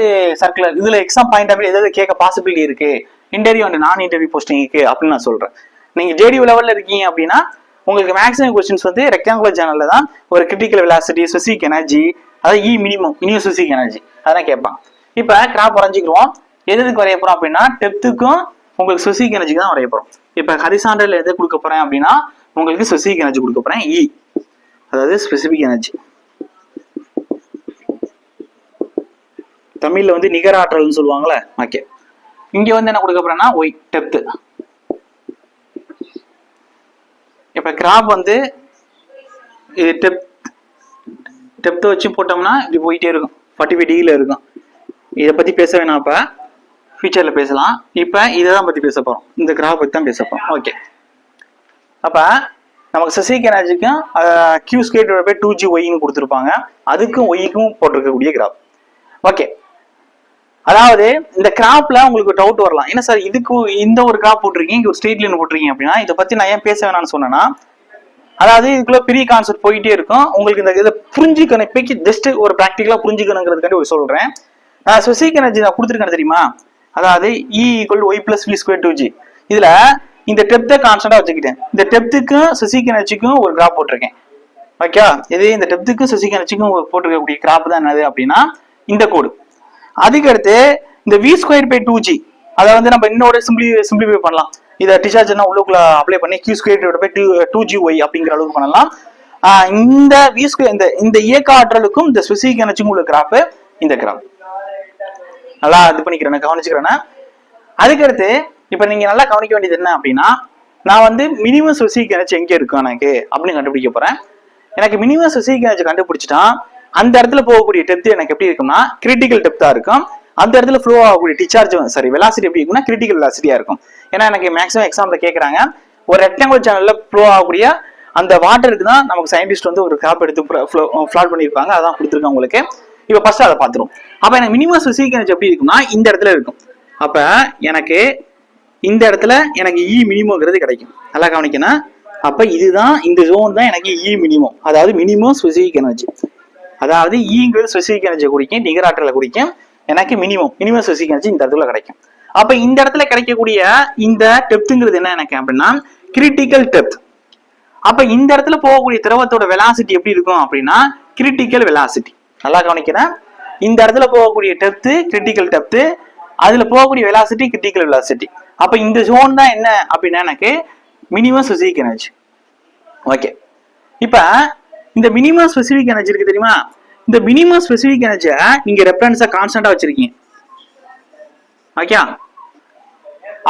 சர்க்குலர். இதுல எக்ஸாம் பாயிண்ட் ஆஃப் ஏதாவது கேட்க பாசிபிலிட்டி இருக்கு, இன்டர்வியூ அண்ட் நான் இன்டர்வியூ போஸ்டிங்க்கு அப்படின்னு நான் சொல்றேன். நீங்க ஜேடியூ லெவல்ல இருக்கீங்க அப்படின்னா உங்களுக்கு மேக்ஸிமம் கொஸ்டின்ஸ் வந்து ரெக்டாங்குலர் சேனல்ல தான் ஒரு கிரிட்டிக்கல் வெலாசிட்டி, ஸ்பெசிபிக் எனர்ஜி, அதாவது இ மினிமம் ஸ்பெசிபிக் எனர்ஜி, அதான் கேட்பாங்க. இப்ப கிராப் வரைஞ்சிக்கிறோம். எதுக்கு வரைய போறோம் அப்படின்னா டெப்த்துக்கும் உங்களுக்கு ஸ்பெசிபிக் எனர்ஜிக்கு தான் வரைய போறோம். இப்ப ஹரிசாண்டல் எது கொடுக்க போறேன் அப்படின்னா உங்களுக்கு ஸ்பெசிபிக் எனர்ஜி கொடுக்க போறேன் இ, அதாவது ஸ்பெசிபிக் எனர்ஜி. தமிழ்ல வந்து நிகர ஆற்றல்னு சொல்லுவாங்கல்ல. ஓகே, இங்க வந்து என்ன கொடுக்க போறேன்னா ஒய் டெப்த். இப்ப கிராப் வந்து டெப்த் வச்சு போட்டோம்னா இப்படி போயிட்டே இருக்கும், 45 டிகிரில இருக்கும். இதை பத்தி பேச வேணாம், இப்ப ஃபியூச்சர்ல பேசலாம். இப்ப இதான் பத்தி பேச போறோம், இந்த கிராப் பத்தி தான் பேச போறோம். ஓகே, அப்ப நமக்கு ஸ்பெசிபிக் எனர்ஜிக்கும் Q ஸ்கொயர் டிவைடட் பை 2GYன்னு கொடுத்துருப்பாங்க, அதுக்கும் ஒய்க்கும் போட்டிருக்கக்கூடிய கிராப். ஓகே, அதாவது இந்த கிராப்ல உங்களுக்கு டவுட் வரலாம், என்ன சார் இதுக்கு இந்த ஒரு கிராப் போட்டிருக்கீங்க, இங்க ஒரு ஸ்ட்ரெயிட் லைன் போட்டிருக்கீங்க அப்படின்னா இதை பத்தி நான் ஏன் பேச வேணாம்னு சொன்னேன்னா, அதாவது இதுக்குள்ள பெரிய கான்செப்ட் போயிட்டே இருக்கும். உங்களுக்கு இந்த இதை புரிஞ்சுக்கணும், இப்போக்கி ஜஸ்ட் ஒரு ப்ராக்டிக்கலா புரிஞ்சுக்கணுங்கிறதுக்காண்டி ஒரு சொல்றேன். ஸ்பெசிபிக் எனர்ஜி நான் கொடுத்துருக்கேன் தெரியுமா, அதாவது E = Y + V² 2G. இதுல இந்த டெப்த்தை கான்ஸ்டன்டா வச்சுக்கிட்டேன், இந்த டெப்த்துக்கும் ஸ்பெசிபிக் எனர்ஜிக்கும் ஒரு கிராப் போட்டிருக்கேன். ஓகே, இது இந்த டெப்த்துக்கும் ஸ்பெசிபிக் எனர்ஜிக்கும் போட்டிருக்கக்கூடிய கிராப் தான் என்னது அப்படின்னா இந்த கோடு. அதுக்கடுத்து இந்த V² / 2G, அதை வந்து நம்ம இன்னொரு சிம்பிளிஃபை பண்ணலாம். இதை டிசார்ஜ் உள்ளுக்குள்ள அப்ளை பண்ணி Q² / 2GY அப்படிங்கிற அளவுக்கு பண்ணலாம். இந்த V², இந்த இயக்க ஆற்றலுக்கும் இந்த ஸ்பெசிபிக் எனர்ஜிக்கும் உள்ள கிராப் இந்த கிராப். நல்லா இது பண்ணிக்கிறேன், கவனிச்சுக்கிறேன்னா. அதுக்கடுத்து இப்ப நீங்க நல்லா கவனிக்க வேண்டியது என்ன அப்படின்னா, நான் வந்து மினிமம் ஸ்பெசிபிக் எனர்ஜி எங்க இருக்கும் எனக்கு அப்படின்னு கண்டுபிடிக்க போறேன். எனக்கு மினிமம் ஸ்பெசிபிக் எனர்ஜி கண்டுபிடிச்சிட்டா அந்த இடத்துல போகக்கூடிய டெப்த் எனக்கு எப்படி இருக்கும்னா கிரிட்டிக்கல் டெப்தா இருக்கும். அந்த இடத்துல ஃப்ளோ ஆகக்கூடிய டிசார்ஜ் வெலாசிட்டி எப்படி இருக்கும்னா கிரிட்டிக்கல் வெலாசிட்டியா இருக்கும். ஏன்னா எனக்கு மேக்ஸிமம் எக்ஸாம்பிள் கேட்கறாங்க, ஒரு ரெக்டாங்குலர் சேனல்ல ஃப்ளோ ஆகக்கூடிய அந்த வாட்டருக்கு தான் நமக்கு சயின்டிஸ்ட் வந்து ஒரு கிராப் எடுத்து பிளாட் பண்ணியிருப்பாங்க, அதான் கொடுத்துருக்காங்க உங்களுக்கு. இப்ப ஃபர்ஸ்ட் அதை பார்த்துரும். அப்ப எனக்கு மினிமம் ஸ்பெசிபிக் எனர்ஜி எப்படி இருக்கும்னா இந்த இடத்துல இருக்கும். அப்ப எனக்கு இந்த இடத்துல எனக்கு இ மினிமம்ங்கிறது கிடைக்கும், நல்லா கவனிக்கணும். அப்ப இதுதான் இந்த ஜோன் தான் எனக்கு இ மினிமம், அதாவது மினிமம் ஸ்பெசிபிக் எனர்ஜி. அதாவது ஈங்கிறது ஸ்பெசிபிக் எனர்ஜி குறிக்கும், நிகராற்றலை குறிக்கும். எனக்கு மினிமம் ஸ்பெசிபிக் எனர்ஜி இந்த இடத்துல கிடைக்கும். அப்ப இந்த இடத்துல கிடைக்கக்கூடிய இந்த டெப்த்ங்கிறது என்ன எனக்கு அப்படின்னா கிரிட்டிக்கல் டெப்த். அப்ப இந்த இடத்துல போகக்கூடிய திரவத்தோட வெலாசிட்டி எப்படி இருக்கும் அப்படின்னா கிரிட்டிக்கல் வெலாசிட்டி. நல்லா கவனிக்கிறேன், இந்த இடத்துல போகக்கூடிய டெப்த் கிரிட்டிக்கல் டெப்த், அதுல போகக்கூடிய வெலாசிட்டி கிரிட்டிக்கல் வெலாசிட்டி. அப்ப இந்த ஜோன் தான் என்ன அப்படின்னா எனக்கு மினிமம் ஸ்பெசிபிக் எனர்ஜி. ஓகே, இப்ப இந்த மினிமம் ஸ்பெசிபிக் எனர்ஜி இருக்கு தெரியுமா, இந்த மினிமம் ஸ்பெசிபிக் எனர்ஜியை நீங்க ரெஃபரன்ஸா கான்ஸ்டன்டா வச்சிருக்கீங்க. ஓகே,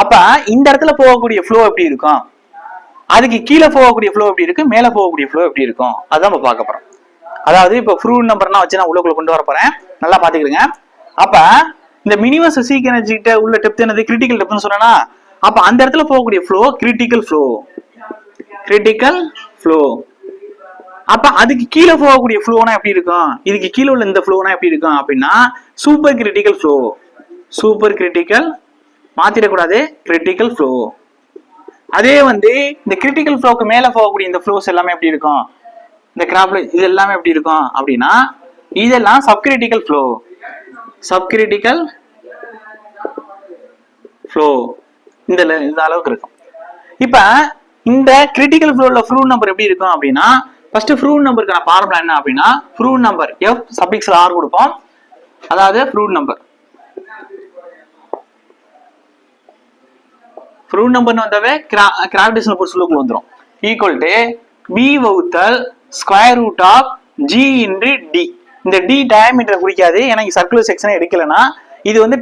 அப்ப இந்த இடத்துல போகக்கூடிய ஃப்ளோ எப்படி இருக்கும், அதுக்கு கீழே போகக்கூடிய ஃப்ளோ எப்படி இருக்கு, மேல போகக்கூடிய ஃப்ளோ எப்படி இருக்கும், அதான் நம்ம பார்க்க போறோம். அதாவது இப்ப ஃப்ரூட் நம்பர்னா வச்சு நான் உள்ளுக்குள்ள கொண்டு வர போறேன், நல்லா பாத்துக்கிறேங்க. அப்ப இந்த மினிமம் ஸ்பெசிபிக் எனர்ஜி கிட்ட உள்ள டெப்த் என்னது கிரிட்டிக்கல் டெப்த்னு சொன்னா, அப்ப அந்த இடத்துல போகக்கூடிய ஃப்ளோ கிரிட்டிக்கல் ஃப்ளோ. அப்ப அதுக்கு கீழே போகக்கூடிய ஃப்ளோனா எப்படி இருக்கும், இதுக்கு கீழே உள்ள இந்த ஃப்ளோனா எப்படி இருக்கும் அப்படின்னா சூப்பர் கிரிட்டிக்கல் மாத்திடக்கூடாது, கிரிட்டிக்கல் ஃப்ளோ. அதே வந்து இந்த கிரிட்டிக்கல் ஃப்ளோக்கு மேல போகக்கூடிய இந்த ஃப்ளோஸ் எல்லாமே எப்படி இருக்கும், இந்த கிராப்ல இது எல்லாமே எப்படி இருக்கும் அப்படின்னா இதெல்லாம் சப்கிரிட்டிக்கல் ஃப்ளோ இந்த அளவுக்கு இருக்கும். இப்ப இந்த கிரிட்டிக்கல் ஃப்ளோல ஃப்ரூட் நம்பர் எப்படி இருக்கும் அப்படின்னா ஃபர்ஸ்ட் ஃப்ரூட் நம்பருக்கான ஃபார்முலா என்ன அப்படின்னா ஃப்ரூட் நம்பர் F சஃபிக்ஸ்ல R கொடுப்போம். அதாவது ஃப்ரூட் நம்பர்னு வந்தாவே கிராவிடேஷனல் ஃபோர்ஸ் உள்ளுக்குள்ள வந்துரும். ஈக்குவல் டு B வகுத்தல் square root of G into D. இந்த D டயாமீட்டரை குறிக்காது, ஏன்னா சர்க்குலர் செக்ஷனை எடுக்கலன்னா இது வந்து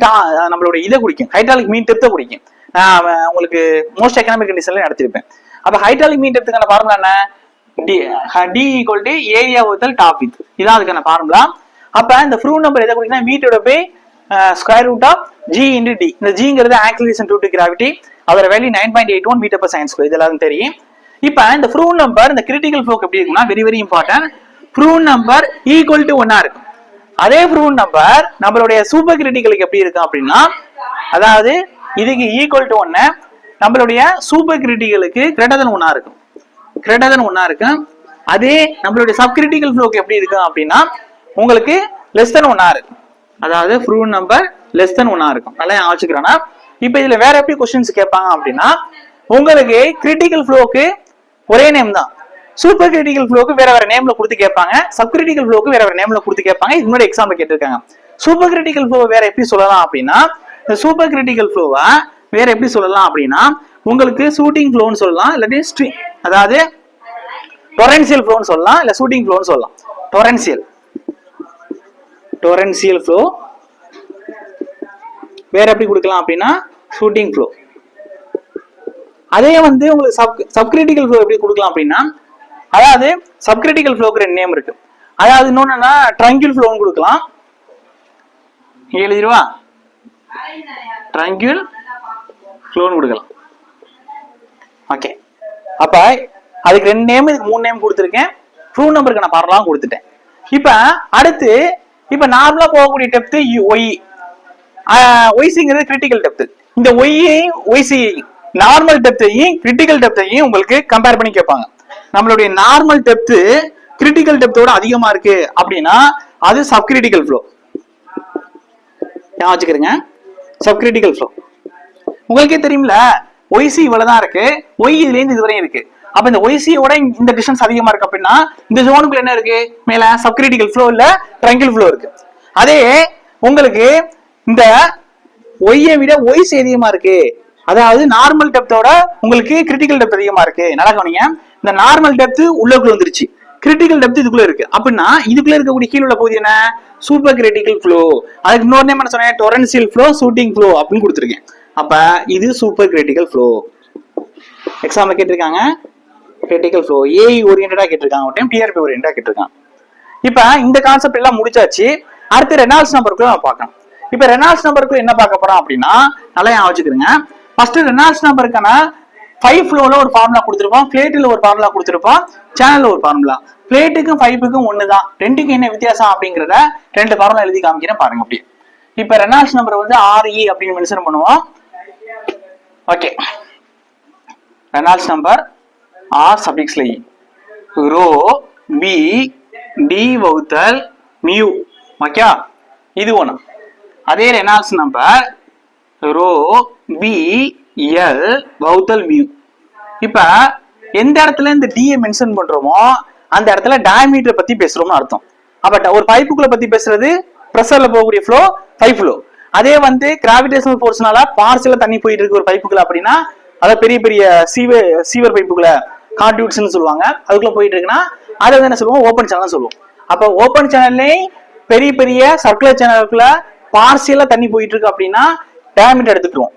நம்மளோட இதை குறிக்கும், ஹைட்ராலிக் மீன் டெப்த்தை குறிக்கும். நான் உங்களுக்கு மோஸ்ட் எக்கனாமிக் கண்டிஷன்ல நடத்திருப்பேன். அப்ப ஹைட்ராலிக் மீன் டெப்த்துக்கான ஃபார்முலா என்ன, D ஈக்குவல் டு ஏரியா வகுத்தல் டாப் வித், இதான் அதுக்கான ஃபார்முலா. அப்ப இந்த ஃப்ரூட் நம்பர் எதை குறிக்குன்னா மீட்டோட போய் square root of G into D. இந்த Gங்கிறது ஆக்சிலரேஷன் டியூ டு கிராவிட்டி, அதோட value 9.81 metre per second square, இது எல்லாரும் தெரியும். இப்ப இந்த ஃப்ரூட் நம்பர் இந்த கிரிட்டிக்கல் ஃப்ளோக்கு எப்படி இருக்குன்னா very important, Froude number equal to 1 இருக்கும். அதே ஃப்ரூட் நம்பர் நம்மளுடைய சூப்பர் கிரிட்டிக்கலுக்கு எப்படி இருக்கும் அப்படின்னா, அதாவது இதுக்கு ஈக்குவல் டு 1, நம்மளுடைய சூப்பர் கிரிட்டிக்கலுக்கு கிரேட்டர் தென் 1 இருக்கும். அதே நம்மளுடைய சப் கிரிட்டிக்கல் ஃப்ளோக்கு எப்படி இருக்கும் அப்படின்னா உங்களுக்கு லெஸ் தென் 1 இருக்கும். அதாவது ஃப்ரூட் நம்பர் லெஸ் தென் 1 இருக்கும். நல்லா யோசிச்சுக்கிறேன்னா இப்ப இதுல வேற எப்படி கொஸ்டின்ஸ் கேட்பாங்க அப்படின்னா உங்களுக்கு கிரிட்டிக்கல் ஃப்ளோக்கு ஒரே நேம் தான், சூப்பர் கிரிட்டிக்கல் ஃப்ளோக்கு வேற நேம்ல கொடுத்து கேட்பாங்க, சப் கிரிட்டிக்கல் ஃப்ளோக்கு வேற நேம்ல கொடுத்து கேட்பாங்க. இது முன்னாடி எக்ஸாம்ல கேட்டிருக்காங்க. சூப்பர் கிரிட்டிக்கல் ஃப்ளோ வேற எப்படி சொல்லலாம் அப்படின்னா, இந்த சூப்பர் கிரிட்டிக்கல் ஃப்ளோவை வேற எப்படி சொல்லலாம் அப்படின்னா, உங்களுக்கு ஷூட்டிங் ஃப்ளோன்னு சொல்லலாம், இல்லாட்டி அதாவது டொரன்சியல் ஃப்ளோன்னு சொல்லலாம், இல்ல ஷூட்டிங் ஃப்ளோன்னு சொல்லலாம். டொரன்சியல் ஃப்ளோ வேற எப்படி கொடுக்கலாம் அப்படின்னா ஷூட்டிங் ஃப்ளோ. அதே வந்து உங்களுக்கு சப்கிரிட்டிக்கல் ஃப்ளோ எப்படி கொடுக்கலாம் அப்படின்னா, அதாவது சப்கிரிட்டிக்கல் ஃப்ளோக்கு 2 நேம் இருக்கு. அதாவது இன்னொன்னா ட்ரங்கிள் ஃப்ளோன்னு கொடுக்கலாம். எழுதிருவா, ட்ரங்கிள் ஃப்ளோன்னு கொடுக்கலாம். ஓகே, அப்ப அதுக்கு 2 நேம், இதுக்கு 3 நேம் கொடுத்துருக்கேன். ஃப்ளூ நம்பருக்கு நான் பரலாம் கொடுத்துட்டேன். இப்ப அடுத்து இப்ப நார்மலா போகக்கூடிய டெப்த் ஒய், ஒய்சிங்கிறது கிரிட்டிக்கல் டெப்த். இந்த ஒய்சி நார்மல் டெப்த்தையும் கிரிட்டிக்கல் டெப்த்தையும் உங்களுக்கு கம்பேர் பண்ணி கேட்பாங்க. நம்மளுடைய நார்மல் டெப்த் கிரிட்டிக்கல் டெப்த்தோட அதிகமா இருக்கு அப்படின்னா அது சப்கிரிட்டிக்கல் ஃப்ளோ. வச்சுக்கிறேங்க, subcritical flow. உங்களுக்கே தெரியும்ல, ஒய்சி இவ்வளவுதான் இருக்கு, ஒய் இதுல இருந்து இதுவரையும் இருக்கு. அப்ப இந்த ஒய்சியோட இந்த டிஸ்டன்ஸ் அதிகமா இருக்கு அப்படின்னா இந்த ஜோனுக்குள்ள என்ன இருக்கு, மேல சப்கிரிட்டிக்கல் ஃப்ளோ இல்ல ட்ரங்கிள் ஃப்ளோ இருக்கு. அதே உங்களுக்கு இந்த ஒய்யை விட ஒய்சி அதிகமா இருக்கு, அதாவது நார்மல் டெப்த்தோட உங்களுக்கு கிரிட்டிக்கல் டெப்த் அதிகமா இருக்கு. நல்லா கவனிங்க, இந்த நார்மல் டெப்த் உள்ளக்குள்ள வந்துருச்சு, கிரிட்டிக்கல் டெப்த் இதுக்குள்ள இருக்கு அப்படின்னா இதுக்குள்ள இருக்கக்கூடிய கீழ உள்ள பகுதி என்ன, சூப்பர் கிரிட்டிக்கல் ஃப்ளோ. அதுக்கு இன்னொரு நேம் என்ன சொன்னேன், டொரன்சியல் ஃப்ளோ, ஷூட்டிங் ஃப்ளோ அப்படின்னு கொடுத்துருக்கேன். அப்ப இது சூப்பர் கிரிட்டிக்கல் ஃப்ளோ. எக்ஸாம்ல கேட்டிருக்காங்க கிரிட்டிக்கல் ஃப்ளோ ஏஐ ஓரியன்டா கேட்டிருக்காங்க, ஒரு டைம் டிஆர்பி ஓரியன்டா கேட்டிருக்காங்க. இப்ப இந்த கான்செப்ட் எல்லாம் முடிச்சாச்சு. அடுத்து ரெனால்ட்ஸ் நம்பருக்குள்ள நம்ம பார்க்கணும். இப்ப ரெனால்ட்ஸ் நம்பருக்கு என்ன பார்க்க போறோம் அப்படின்னா, நல்லா ஞாபகம் வச்சுக்கிறீங்க. ஃபர்ஸ்ட் ரெனால்ட்ஸ் நம்பருக்கான 5 ஃப்ளோல ஒரு ஃபார்முலா கொடுத்துருப்போம், பிளேட்ல ஒரு ஃபார்முலா கொடுத்துருப்போம், சேனல்ல ஒரு ஃபார்முலா. பிளேட்டுக்கும் 5க்கும் ஒண்ணுதான், 2க்கும் என்ன வித்தியாசம் அப்படிங்கறத 2 ஃபார்முலா எழுதி காமிக்கிறேன் பாருங்க. அப்படி இப்ப ரெனால்ட்ஸ் நம்பர் வந்து RE அப்படின்னு மென்ஷன் பண்ணுவோம். ஓகே, ரெனால்ட்ஸ் நம்பர் R சஃபிக்ஸ்ல E, ரோ B D வகுத்தல் மியூ. ஓகே, இது ஒண்ணு. அதே Reynolds number rho B L வகுத்தல் மியூ. இப்ப எந்த இடத்துல இந்த D மென்ஷன் பண்றோமோ அந்த இடத்துல டயாமீட்டர் பத்தி பேசுறோம்னு அர்த்தம். அப்ப ஒரு பைப்புக்குள்ள பத்தி பேசுறது பிரஷர்ல போகக்கூடிய ஃப்ளோ, பைப் ஃப்ளோ. அதே வந்து கிராவிடேஷனல் ஃபோர்ஸ்னால பார்சல்ல தண்ணி போயிட்டு இருக்கு ஒரு பைப்புக்குள்ள அப்படின்னா, அதாவது பெரிய பெரிய சீவர் பைப்புக்குள்ள கான்டியூட்ஸ்னு சொல்லுவாங்க, அதுக்குள்ள போயிட்டு இருக்குன்னா அதை வந்து என்ன சொல்லுவோம், ஓப்பன் சேனல் சொல்லுவோம். அப்ப ஓப்பன் சேனல்லே பெரிய பெரிய சர்க்குலர் சேனலுக்குள்ள பார்சியலா தண்ணி போயிட்டு இருக்கு அப்படின்னா டயாமீட்டர் எடுத்துக்குவோம்.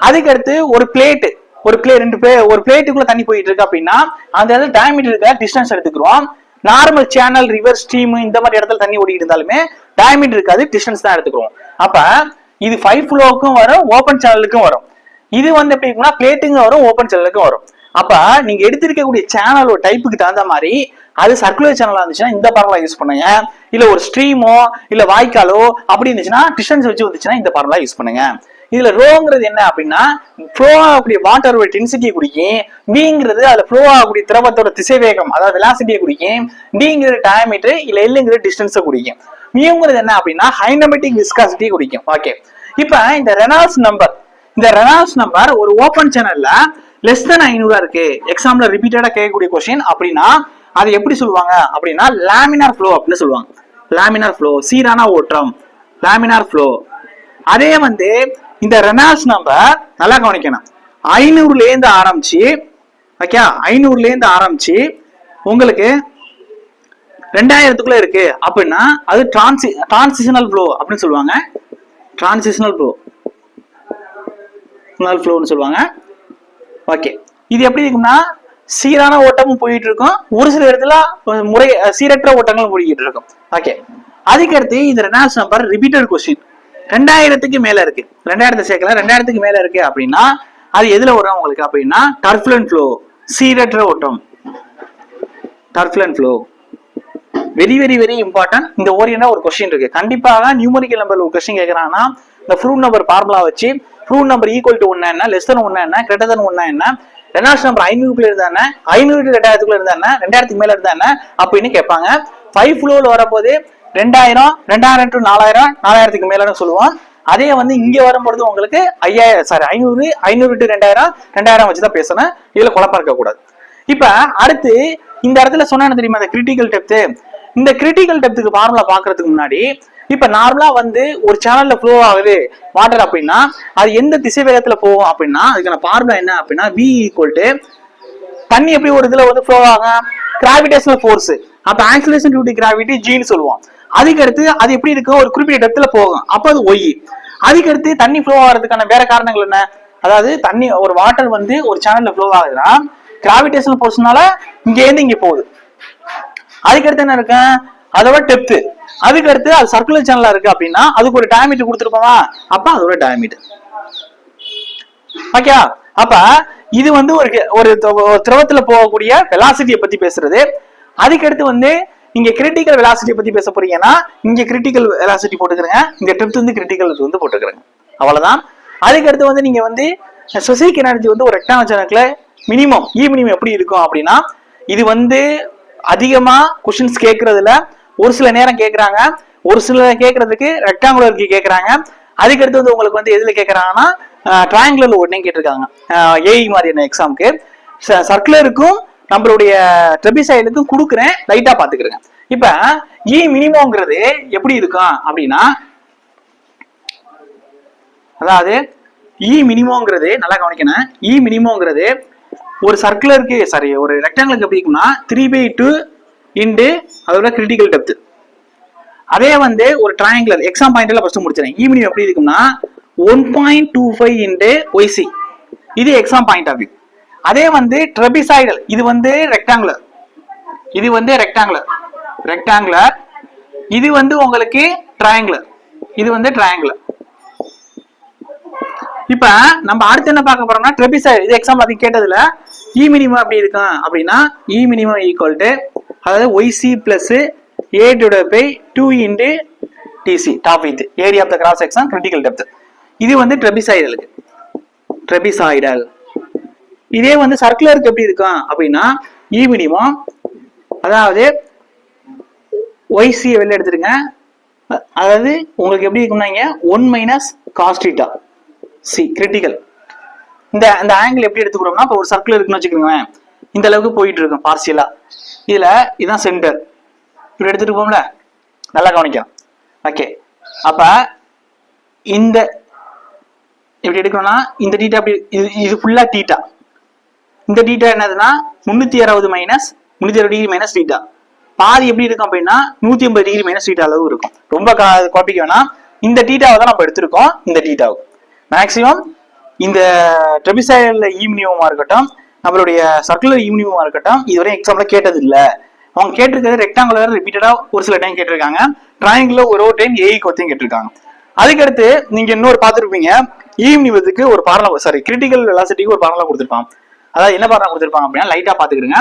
அதுக்கு அடுத்து ஒரு பிளேட்டுக்குள்ள தண்ணி போயிட்டு இருக்கு அப்படின்னா அந்த இடத்துல டயாமீட்டர் இருக்க டிஸ்டன்ஸ் எடுத்துக்கிறோம். நார்மல் சேனல், ரிவர் ஸ்ட்ரீம் இந்த மாதிரி இடத்துல தண்ணி ஓடிட்டு இருந்தாலுமே டயாமீட்டர் இருக்காது, டிஸ்டன்ஸ் தான் எடுத்துக்கிறோம். அப்ப இது 5 ஃப்ளோவுக்கும் வரும், ஓப்பன் சேனலுக்கும் வரும். இது வந்து எப்படி இருக்குன்னா பிளேட்டுங்க வரும், ஓப்பன் சேனலுக்கும் வரும். அப்ப நீங்க எடுத்திருக்கக்கூடிய சேனலோட டைப்புக்கு தகுந்த மாதிரி அது சர்க்குலர் சேனலா இருந்துச்சுன்னா இந்த ஃபார்முலா யூஸ் பண்ணுங்க, இல்ல ஒரு ஸ்ட்ரீமோ இல்ல வாய்க்காலோ அப்படி இருந்துச்சுன்னா டிஸ்டன்ஸ் வச்சு வந்துச்சுன்னா இந்த ஃபார்முலா யூஸ் பண்ணுங்க. இதுல ரோங்கிறது என்ன அப்படின்னா ஃப்ளோ ஆகக்கூடிய வாட்டரோட டென்சிட்டியை குறிக்கும், பிங்கிறது அதுல ஃப்ளோ ஆகக்கூடிய திரவத்தோட திசைவேகம் அதாவது வெலாசிட்டியை குறிக்கும், டிங்கிறது டயாமீட்டர் இல்ல எல்லுங்கிறது டிஸ்டன்ஸை குறிக்கும், மியூங்கிறது என்ன அப்படின்னா ஹைனமெட்டிக் விஸ்காசிட்டியை குறிக்கும். ஓகே, இப்ப இந்த ரெனால்ட்ஸ் நம்பர் ஒரு ஓப்பன் சேனல்ல லெஸ் தென் 500 இருக்கு, எக்ஸாம்ல ரிப்பீட்டடா கேட்கக்கூடிய கொஸ்டின் அப்படின்னா அது எப்படி சொல்லுவாங்க அப்படின்னா லாமினார் ஃப்ளோ அப்படின்னு சொல்லுவாங்க. லாமினார் ஃப்ளோ, சீரான ஓட்டம், லாமினார் ஃப்ளோ. அதே வந்து இந்த ரெனால்ட்ஸ் நம்பர் நல்லா கவனிக்கணும், 500ல இருந்து ஆரம்பிச்சு, ஓகே, 500ல இருந்து ஆரம்பிச்சு உங்களுக்கு 2000க்குள்ள இருக்கு அப்படின்னா அது டிரான்சிஷனல் ஃப்ளோ அப்படின்னு சொல்லுவாங்க. டிரான்சிஷனல் ஃப்ளோன்னு சொல்லுவாங்க. ஓகே, இது எப்படி இருக்குன்னா சீரான ஓட்டமும் போயிட்டு இருக்கும், ஒரு சில இடத்துல சீரற்ற ஓட்டங்களும் போயிட்டு இருக்கும். ஓகே, அதுக்கடுத்து இந்த ரெனால்ட்ஸ் நம்பர் ரிப்பீட்டட் கொஸ்டின் 2000க்கு மேல இருக்கு, 2000 சேர்க்கல 2000க்கு மேல இருக்கு அப்படின்னா அது எதுல வரும் உங்களுக்கு அப்படின்னா டர்புலன்ட் ஃப்ளோ, சீரற்ற ஓட்டம், turbulent flow. Very very very important. இந்த ஓரியண்டா ஒரு கொஸ்டின் இருக்கு, கண்டிப்பாக நியூமரிக்கல் நம்பர்ல ஒரு கொஸ்டின் கேட்கறாங்கன்னா இந்த ஃப்ரூட் நம்பர் ஃபார்முலா வச்சு ஃப்ரூட் நம்பர் ஈக்குவல் டு 1 என்ன, லெஸ் தென் 1 என்ன, கிரேட்டர் தென் 1 என்ன, ரெனால்ட்ஸ் நம்பர் 500க்குள்ள இருந்தா என்ன, 500 டு 2000க்குள்ள இருந்தா என்ன, 2000க்கு மேல இருந்தா என்ன அப்படின்னு கேட்பாங்க. 5 ஃப்ளோல வரப்போது 2000, 2000 டு 4000, 4000க்கு மேலன்னு சொல்லுவோம். அதே வந்து இங்க வரும்பொழுது உங்களுக்கு 500, 500 டு 2000, 2000 வச்சுதான் பேசணும், இதுல குழப்பம் இருக்க கூடாது. இப்ப அடுத்து இந்த இடத்துல சொன்ன தெரியுமா இந்த கிரிட்டிக்கல் டெப்த். இந்த கிரிட்டிக்கல் டெப்த்துக்கு ஃபார்முலா பாக்குறதுக்கு முன்னாடி இப்ப நார்மலா வந்து ஒரு சேனல்ல ஃப்ளோ ஆகுது வாட்டர் அப்படின்னா அது எந்த திசை வேகத்துல போகும் அப்படின்னா அதுக்கான ஃபார்முலா என்ன அப்படின்னா V ஈக்குவல் டு தண்ணி எப்படி ஒரு இதுல வந்து ஃப்ளோ ஆகும் கிராவிடேஷனல் ஃபோர்ஸ், அப்ப ஆக்சிலரேஷன் டியூ டு கிராவிட்டி ஜின்னு சொல்லுவோம். அதுக்கு அடுத்து அது எப்படி இருக்கும் ஒரு குறிப்பிட்ட டெப்த்ல போகும், அப்ப அது ஒய். அதுக்கு அடுத்து தண்ணி ஃப்ளோ ஆகிறதுக்கான வேற காரணங்கள் என்ன, அதாவது தண்ணி ஒரு வாட்டர் வந்து ஒரு சேனல்ல ஃப்ளோ ஆகுதுன்னா கிராவிடேஷனல் ஃபோர்ஸ்னால இங்க இருந்து இங்க போகுது. அதுக்கு அடுத்து என்ன இருக்கு அதோட டெப்த். அதுக்கு அடுத்து அது சர்க்குலர் சேனலா இருக்கு அப்படின்னா அதுக்கு ஒரு டயமீட்டர் கொடுத்துருப்போமா, அப்ப அதோட டயமீட்டர். ஓகே, அப்ப இது வந்து ஒரு திரவத்துல போகக்கூடிய வெலாசிட்டியை பத்தி பேசுறது. அதுக்கடுத்து வந்து இங்க கிரிட்டிக்கல் வெலாசிட்டியை பத்தி பேச போறீங்கன்னா இங்க கிரிட்டிக்கல் வெலாசிட்டி போட்டுக்கிறேங்க, இங்க டெப்த் வந்து கிரிட்டிக்கல் வந்து போட்டுக்கிறேங்க, அவ்வளவுதான். அதுக்கடுத்து வந்து நீங்க வந்து ஸ்பெசிபிக் எனர்ஜி வந்து ஒரு ரெக்டாங்கிள் சேனல்ல மினிமம் மினிமம் எப்படி இருக்கும் அப்படின்னா இது வந்து அதிகமா கொஸ்டின்ஸ் கேட்கறதுல ஒரு சில நேரம் கேட்கறாங்க, ஒரு சில கேட்கறதுக்கு ரெக்டாங்குலருக்கு கேட்கறாங்க. அதுக்கடுத்து வந்து உங்களுக்கு வந்து எதுல கேட்கறாங்கன்னா ட்ரையாங்குலர்ல உடனே கேட்டிருக்காங்க. ஏஐ மாதிரியான எக்ஸாமுக்கு சர்க்குலருக்கும் நம்மளுடைய ட்ரெபிசைடுக்கும் கொடுக்குறேன், லைட்டா பாத்துக்கிறேன். இப்ப மினிமம்ங்கிறது எப்படி இருக்கும் அப்படின்னா அதாவது மினிமம்ங்கிறது நல்லா கவனிக்கணும். மினிமம்ங்கிறது ஒரு சர்க்குலருக்கு ஒரு ரெக்டாங்குலருக்கு எப்படி இருக்கும்னா 3/2 இன்டு அதோட கிரிட்டிக்கல் டெப்த். அதே வந்து ஒரு ட்ரையாங்குலர் எக்ஸாம் பாயிண்ட்ல ஃபர்ஸ்ட் முடிச்சிடறேன். மினிமம் எப்படி இருக்கும்னா 1.25 இன்டு ஒய்சி, இது எக்ஸாம் பாயிண்ட் ஆஃப் வியூ. அதே வந்து ட்ரெபிசைடல் இது வந்து ரெக்டாங்குலர், இது வந்து ரெக்டாங்குலர், இது வந்து உங்களுக்கு ட்ரையாங்குலர், இது வந்து ட்ரையாங்குலர். இப்ப நம்ம அடுத்து என்ன பார்க்க போறோம்னா ட்ரெபிசைடல், இது எக்ஸாம் அது கேட்டதுல மினிமம் எப்படி இருக்கும் அப்படின்னா மினிமம் ஈக்குவல் டு அதாவது YC plus A divided by 2 into TC, top width, area of the cross section, critical depth. இது வந்து ட்ரெபிசைடலுக்கு, ட்ரெபிசைடல். இதே வந்து சர்க்குலருக்கு எப்படி இருக்கும் அப்படின்னா மினிமம் அதாவது YC வெளில எடுத்துருங்க, அதாவது உங்களுக்கு எப்படி இருக்கும்னா 1 minus cos theta C critical. இந்த ஆங்கிள் எப்படி எடுத்துக்கிறோம்னா இப்போ ஒரு சர்க்குலர் இருக்குன்னு வச்சுக்கோங்க, இந்த அளவுக்கு போயிட்டு இருக்கும் பார்சியலா, இதுல இதுதான் சென்டர், இப்படி எடுத்துட்டு போம்ல, நல்லா கவனிக்கலாம். ஓகே, அப்ப இந்த எப்படி எடுக்கணும்னா இந்த டீட்டா அப்படி இது ஃபுல்லா டீட்டா, இந்த டீட்டா என்னதுன்னா 360 மைனஸ் 360 டிகிரி மைனஸ் டீட்டா, பாதி எப்படி இருக்கும் அப்படின்னா 180 டிகிரி மைனஸ் டீட்டா அளவு இருக்கும். ரொம்ப காப்பிக்க வேணாம், இந்த டீட்டாவை தான் நம்ம எடுத்திருக்கோம். இந்த டீட்டாவு மேக்சிமம் இந்த ட்ரெபிசைடல்ல மினிமமா இருக்கட்டும், நம்மளுடைய சர்க்குலர் மினிமமா இருக்கட்டும், இதுவரை எக்ஸாம்ல கேட்டது இல்லை. அவங்க கேட்டிருக்கிறது ரெக்டாங்குலர் ரிப்பீட்டடா ஒரு சில டைம் கேட்டிருக்காங்க, ட்ரையாங்குலர் ஒரு டைம் ஏஐ கொஸ்டின் கேட்டிருக்காங்க. அதுக்கடுத்து நீங்க இன்னொரு பார்த்துருப்பீங்க, மினிமத்துக்கு ஒரு ஃபார்முலா, கிரிட்டிக்கல் வெலாசிட்டிக்கு ஒரு ஃபார்முலா கொடுத்துருப்பாங்க. அதாவது என்ன ஃபார்முலா கொடுத்துருப்பாங்க அப்படின்னா லைட்டா பாத்துக்கிடுங்க.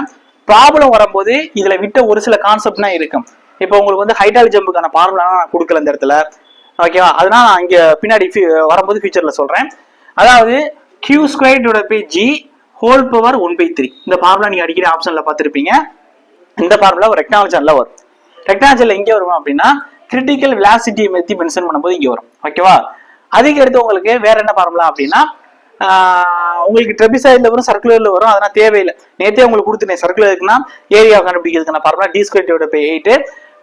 ப்ராப்ளம் வரும்போது இதுல விட்ட ஒரு சில கான்செப்ட்னா இருக்கும். இப்போ உங்களுக்கு வந்து ஹைட்டால் ஜம்புக்கான ஃபார்முலா நான் கொடுக்கல இந்த இடத்துல, ஓகேவா? அதனால நான் இங்க பின்னாடி வரும்போது ஃபியூச்சர்ல சொல்றேன். அதாவது Q² G ஹோல் பவர் 1/3. இந்த ஃபார்முலா நீங்க அடிக்கிற ஆப்ஷன்ல பார்த்திருப்பீங்க. இந்த ஃபார்முலா ஒரு ரெக்டாங்கிள் சேனல்ல வரும். ரெக்டாங்கிள் சேனல்ல எங்க வரும் அப்படின்னா கிரிட்டிக்கல் வெலாசிட்டியை பத்தி மென்ஷன் பண்ணும்போது இங்க வரும், ஓகேவா? அதுக்கு அடுத்து உங்களுக்கு வேற என்ன ஃபார்முலா அப்படின்னா உங்களுக்கு ட்ரெபிசைட்ல வரும், சர்க்குலர்ல வரும், அதெல்லாம் தேவையில்லை. நேற்றே உங்களுக்கு கொடுத்துட்டேன். சர்க்குலருக்குன்னா area கண்டுபிடிக்கிறதுக்கான formula D²/8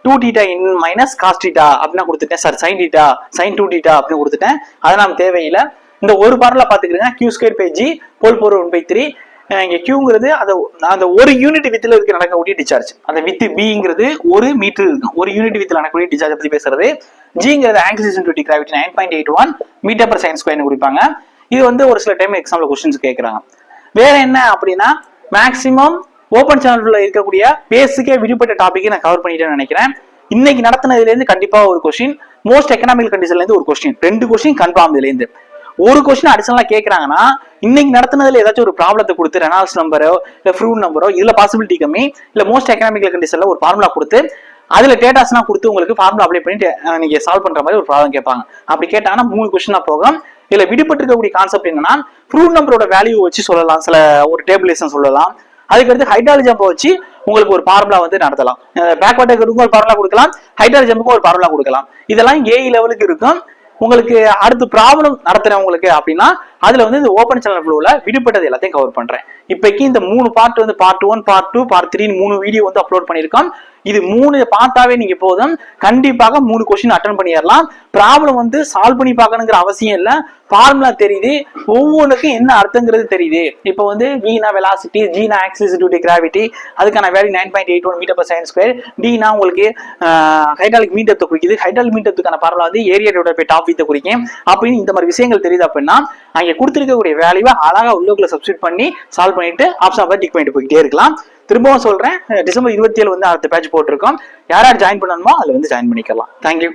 2θ in minus cos θ அப்படின்னு கொடுத்துட்டேன். sin θ sin 2θ அப்படின்னு கொடுத்துட்டேன். அது நம்ம தேவையில்லை. இந்த ஒரு ஃபார்முலா பாத்துக்கிறீங்க, Q²G ஹோல் பவர் 1/3. இங்க Qங்கிறது அந்த ஒரு யூனிட் வித்துல இருக்க நடக்கக்கூடிய டிசார்ஜ், அந்த வித் Bங்கிறது 1 மீட்டர் இருக்கும், ஒரு யூனிட் வித்துல நடக்கக்கூடிய டிசார்ஜ் பத்தி பேசுறது. Gங்கிறது acceleration due to gravity 9.81 metre per second ஸ்கொயர்னு குறிப்பாங்க. இது வந்து ஒரு சில டைம் எக்ஸாம்ல क्वेश्चंस கேக்குறாங்க. வேற என்ன அப்படின்னா மேக்ஸிமம் ஓபன் சேனல்ல இருக்கக்கூடிய பேசிக்கா விடுபட்ட டாபிக்கை நான் கவர் பண்ணிட்டேன்னு நினைக்கிறேன். இன்னைக்கு நடத்தினதுல இருந்து கண்டிப்பா ஒரு क्वेश्चन, மோஸ்ட் எக்கனாமிக்கல் கண்டிஷன்ல இருந்து ஒரு क्वेश्चन, 2 क्वेश्चन கன்ஃபார்ம். இதுல இருந்து ஒரு क्वेश्चन அடிஷனலா கேக்குறாங்கன்னா இன்னைக்கு நடத்தினதுல ஏதாச்சும் ஒரு ப்ராப்ளத்தை கொடுத்து ரெனால்ட்ஸ் நம்பரோ இல்ல ஃப்ரூட் நம்பரோ இதுல பாசிபிலிட்டி கம்மி, இல்ல மோஸ்ட் எக்கனாமிக்கல் கண்டிஷன்ல ஒரு ஃபார்முலா கொடுத்து அதுல டேட்டாஸ்லாம் கொடுத்து உங்களுக்கு ஃபார்முலா அப்ளை பண்ணிட்டு நீங்க சால்வ் பண்ற மாதிரி ஒரு ப்ராப்ளம் கேட்பாங்க. அப்படி கேட்டாங்கன்னா 3 क्वेश्चन போகும். இதுல விடுபட்டு இருக்கக்கூடிய கான்செப்ட் என்னன்னா ஃப்ரூட் நம்பரோட வேல்யூ வச்சு சொல்லலாம், சில ஒரு டேபிளேஷன் சொல்லலாம். அதுக்கடுத்து ஹைட்ராலஜி ஜம்பை வச்சு உங்களுக்கு ஒரு ஃபார்முலா வந்து நடத்தலாம். பேக்வர்டுக்கு ஒரு ஃபார்முலா கொடுக்கலாம், ஹைட்ராலஜி ஜம்புக்கு ஒரு ஃபார்முலா கொடுக்கலாம். இதெல்லாம் ஏஐ லெவலுக்கு இருக்கும். உங்களுக்கு அடுத்து ப்ராப்ளம் நடத்துறேன் உங்களுக்கு அப்படின்னா அதுல வந்து இந்த ஓபன் சேனல் ஃப்ளோல விடுபட்டது எல்லாத்தையும் கவர் பண்றேன். இப்போக்கி இந்த 3 பார்ட் வந்து பார்ட் 1 பார்ட் 2 பார்ட் 3 3 வீடியோ வந்து அப்லோட் பண்ணியிருக்கோம். இது 3 பார்த்தாவே நீங்க போதும், கண்டிப்பாக 3 கொஸ்டின் அட்டன் பண்ணிடலாம். ப்ராப்ளம் வந்து சால்வ் பண்ணி பார்க்கணுங்கிற அவசியம் இல்லை. ஃபார்முலா தெரியுது, ஒவ்வொன்றுக்கும் என்ன அர்த்தங்கிறது தெரியுது. இப்போ வந்து வீணா வெலாசிட்டி, ஜீனா ஆக்சிஸ் டியூ டு கிராவிட்டி, அதுக்கான வேல்யூ 9.81 மீட்டர்/செகண்ட் ஸ்கொயர். டீனா உங்களுக்கு ஹைட்ராலிக் மீன் டெப்த் குறிக்குது, ஹைட்ராலிக் மீன் டெப்த்துக்கான ஃபார்முலா வந்து area divided by top width குறிக்கும். அப்படின்னு இந்த மாதிரி விஷயங்கள் தெரியுது அப்படின்னா அங்கே கொடுத்துருக்கக்கூடிய வேல்யூவை அழகா உள்ளுக்குள்ள சப்ஸ்டிட் பண்ணி சால்வ் பண்ணிட்டு ஆப்ஷன் டிக் பண்ணிட்டு போயிட்டே இருக்கலாம். திரும்பவும் சொல்றேன், டிசம்பர் 27 வந்து அடுத்த பேட்ச் போட்டிருக்கோம். யார் யார் ஜாயின் பண்ணணுமோ அதுல வந்து ஜாயின் பண்ணிக்கலாம். தேங்க்யூ.